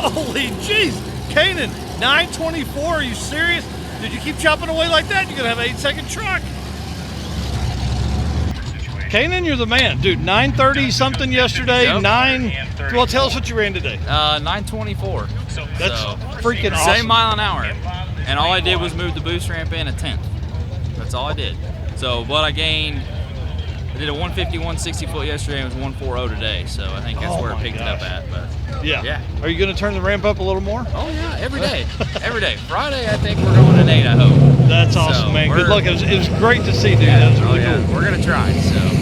Holy jeez. Kainen, 924. Are you serious? Did you keep chopping away like that? You're going to have an 8-second truck. Kainen, you're the man. Dude, 930 something yesterday. Yep. Well, tell us what you ran today. 924. That's freaking awesome. Same mile an hour. And all I did was move the boost ramp in a tenth. That's all I did. So what I gained, I did a 150, 160 foot yesterday and it was 140 today. So I think that's where it picked it up at. But yeah. Are you going to turn the ramp up a little more? Oh yeah, every day. Every day. Friday, I think we're going at 8, I hope. That's awesome, man. Good luck. It was great to see, dude. That was really cool. We're going to try. So.